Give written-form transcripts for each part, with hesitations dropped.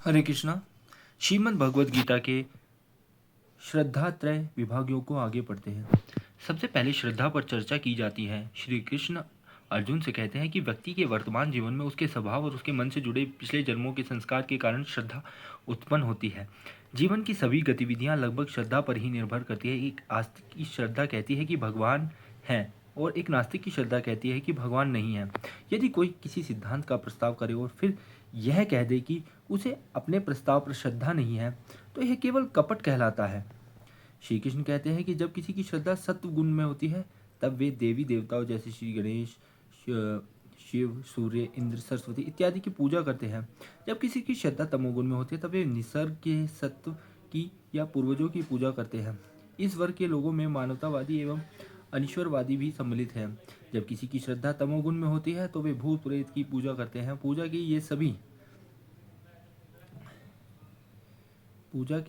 हरे कृष्णा। श्रीमद् भगवद गीता के श्रद्धात्रय विभागों को आगे पढ़ते हैं। सबसे पहले श्रद्धा पर चर्चा की जाती है। श्री कृष्ण अर्जुन से कहते हैं कि व्यक्ति के वर्तमान जीवन में उसके स्वभाव और उसके मन से जुड़े पिछले जन्मों के संस्कार के कारण श्रद्धा उत्पन्न होती है। जीवन की सभी गतिविधियां लगभग श्रद्धा पर ही निर्भर करती है। एक आस्तिक की श्रद्धा कहती है कि भगवान है और एक नास्तिक की श्रद्धा कहती है कि भगवान नहीं है। यदि कोई किसी सिद्धांत का प्रस्ताव करे और फिर यह कह दे कि उसे अपने प्रस्ताव पर श्रद्धा नहीं है, तो यह केवल कपट कहलाता है। श्री कृष्ण कहते हैं कि जब किसी की श्रद्धा सत्व गुण में होती है, तब वे देवी देवताओं जैसे श्री गणेश, शिव, सूर्य, इंद्र, सरस्वती इत्यादि की पूजा करते हैं। जब किसी की श्रद्धा तमोगुण में होती है, तब वे निसर्ग के सत्व की या पूर्वजों की पूजा करते हैं। इस वर्ग के लोगों में मानवतावादी एवं अनिश्वरवादी भी सम्मिलित हैं। जब किसी की श्रद्धा तमोगुण में होती है, तो वे भूत प्रेत की पूजा करते हैं। पूजा के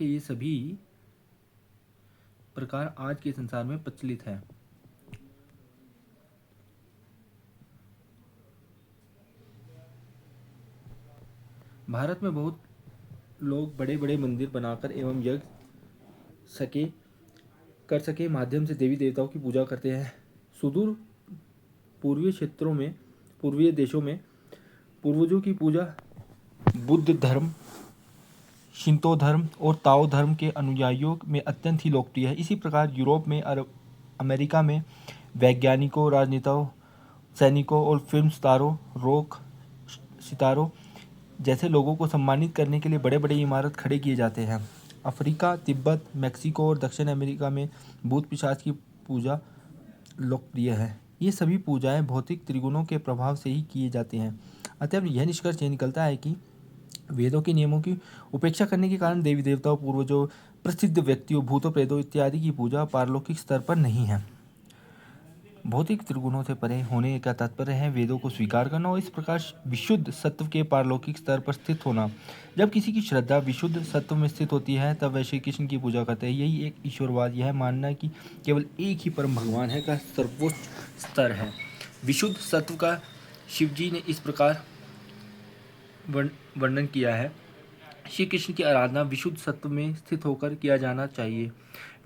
ये सभी प्रकार आज के संसार में प्रचलित है। भारत में बहुत लोग बड़े बड़े मंदिर बनाकर एवं यज्ञ कर सके माध्यम से देवी देवताओं की पूजा करते हैं। सुदूर पूर्वीय देशों में पूर्वजों की पूजा बुद्ध धर्म, शिंतो धर्म और ताओ धर्म के अनुयायियों में अत्यंत ही लोकप्रिय है। इसी प्रकार यूरोप में, अमेरिका में वैज्ञानिकों, राजनेताओं, सैनिकों और फिल्म स्टारों, रॉक सितारों जैसे लोगों को सम्मानित करने के लिए बड़े बड़े इमारत खड़े किए जाते हैं। अफ्रीका, तिब्बत, मेक्सिको और दक्षिण अमेरिका में भूत पिशाच की पूजा लोकप्रिय है। ये सभी पूजाएं भौतिक त्रिगुणों के प्रभाव से ही किए जाते हैं। अतः यह निष्कर्ष निकलता है कि वेदों के नियमों की उपेक्षा करने के कारण देवी देवताओं, पूर्वजों, प्रसिद्ध व्यक्तियों, भूतों, प्रेतों इत्यादि की पूजा पारलौकिक स्तर पर नहीं है। भौतिक त्रिगुणों से परे होने का तात्पर्य है वेदों को स्वीकार करना और इस प्रकार विशुद्ध सत्व के पारलौकिक स्तर पर स्थित होना। जब किसी की श्रद्धा विशुद्ध सत्व में स्थित होती है, तब वह श्री कृष्ण की पूजा करते हैं। यही एक ईश्वरवाद, यह मानना कि केवल एक ही परम भगवान है, का सर्वोच्च स्तर है। विशुद्ध सत्व का शिव जी ने इस प्रकार वर्णन किया है। श्री कृष्ण की आराधना विशुद्ध सत्व में स्थित होकर किया जाना चाहिए।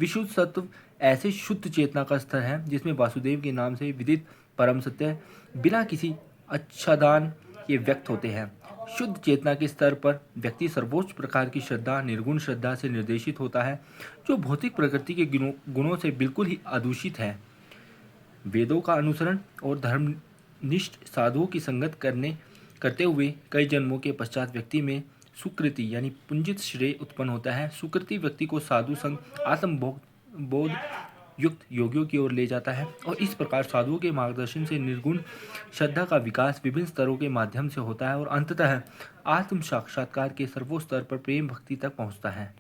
विशुद्ध सत्व ऐसे शुद्ध चेतना का स्तर है जिसमें वासुदेव के नाम से विदित परम सत्य बिना किसी अच्छादान के व्यक्त होते हैं। शुद्ध चेतना के स्तर पर व्यक्ति सर्वोच्च प्रकार की श्रद्धा, निर्गुण श्रद्धा से निर्देशित होता है, जो भौतिक प्रकृति के गुणों से बिल्कुल ही अदूषित है। वेदों का अनुसरण और धर्मनिष्ठ साधुओं की संगत करते हुए कई जन्मों के पश्चात व्यक्ति में सुकृति यानी पुंजित श्रेय उत्पन्न होता है। सुकृति व्यक्ति को साधु संग, बोध युक्त योगियों की ओर ले जाता है और इस प्रकार साधुओं के मार्गदर्शन से निर्गुण श्रद्धा का विकास विभिन्न स्तरों के माध्यम से होता है और अंततः आत्म साक्षात्कार के सर्वोच्च स्तर पर प्रेम भक्ति तक पहुंचता है।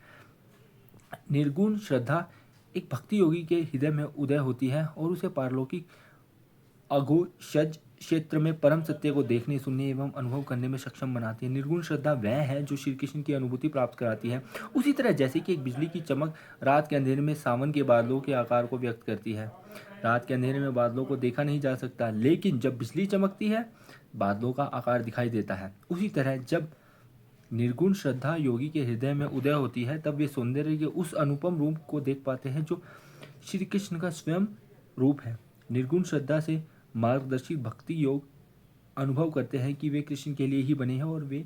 निर्गुण श्रद्धा एक भक्ति योगी के हृदय में उदय होती है और उसे पारलौकिक अघोषज क्षेत्र में परम सत्य को देखने, सुनने एवं अनुभव करने में सक्षम बनाती है। निर्गुण श्रद्धा वह है जो श्री कृष्ण की अनुभूति प्राप्त कराती है। उसी तरह जैसे कि एक बिजली की चमक रात के अंधेरे में सावन के बादलों के आकार को व्यक्त करती है। रात के अंधेरे में बादलों को देखा नहीं जा सकता, लेकिन जब बिजली चमकती है, बादलों का आकार दिखाई देता है। उसी तरह जब निर्गुण श्रद्धा योगी के हृदय में उदय होती है, तब वे सौंदर्य के उस अनुपम रूप को देख पाते हैं जो श्री कृष्ण का स्वयं रूप है। निर्गुण श्रद्धा से मार्गदर्शित भक्ति योग अनुभव करते हैं कि वे कृष्ण के लिए ही बने हैं और वे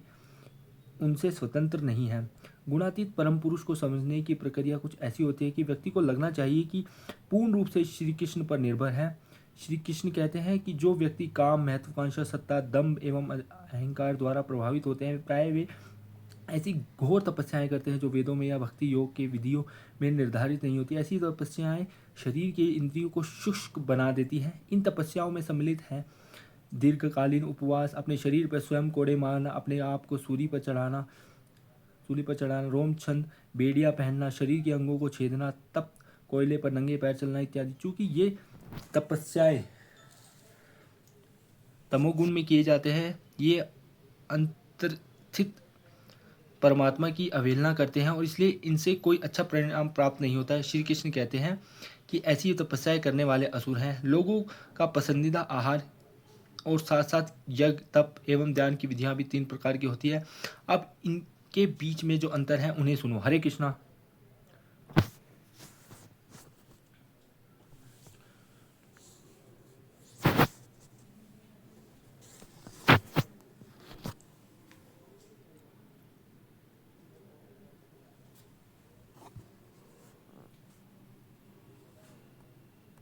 उनसे स्वतंत्र नहीं हैं। गुणातीत परम पुरुष को समझने की प्रक्रिया कुछ ऐसी होती है कि व्यक्ति को लगना चाहिए कि पूर्ण रूप से श्री कृष्ण पर निर्भर है। श्री कृष्ण कहते हैं कि जो व्यक्ति काम, महत्वाकांक्षा, सत्ता, दम्भ एवं अहंकार द्वारा प्रभावित होते हैं, प्राय वे ऐसी घोर तपस्याएं करते हैं जो वेदों में या भक्ति योग के विधियों में निर्धारित नहीं होती। ऐसी तपस्याएं शरीर के इंद्रियों को शुष्क बना देती हैं। इन तपस्याओं में सम्मिलित है दीर्घकालीन उपवास, अपने शरीर पर स्वयं कोड़े मारना, अपने आप को सूली पर चढ़ाना, रोम छंद, बेड़ियां पहनना, शरीर के अंगों को छेदना, तप, कोयले पर नंगे पैर चलना इत्यादि। चूंकि ये तपस्याएं तमोगुण में किए जाते हैं, ये अंतर्स्थित परमात्मा की अवहेलना करते हैं और इसलिए इनसे कोई अच्छा परिणाम प्राप्त नहीं होता है। श्री कृष्ण कहते हैं कि ऐसी तपस्याएं करने वाले असुर हैं। लोगों का पसंदीदा आहार और साथ साथ यज्ञ, तप एवं ध्यान की विधियां भी 3 प्रकार की होती है। अब इन के बीच में जो अंतर है उन्हें सुनो। हरे कृष्णा।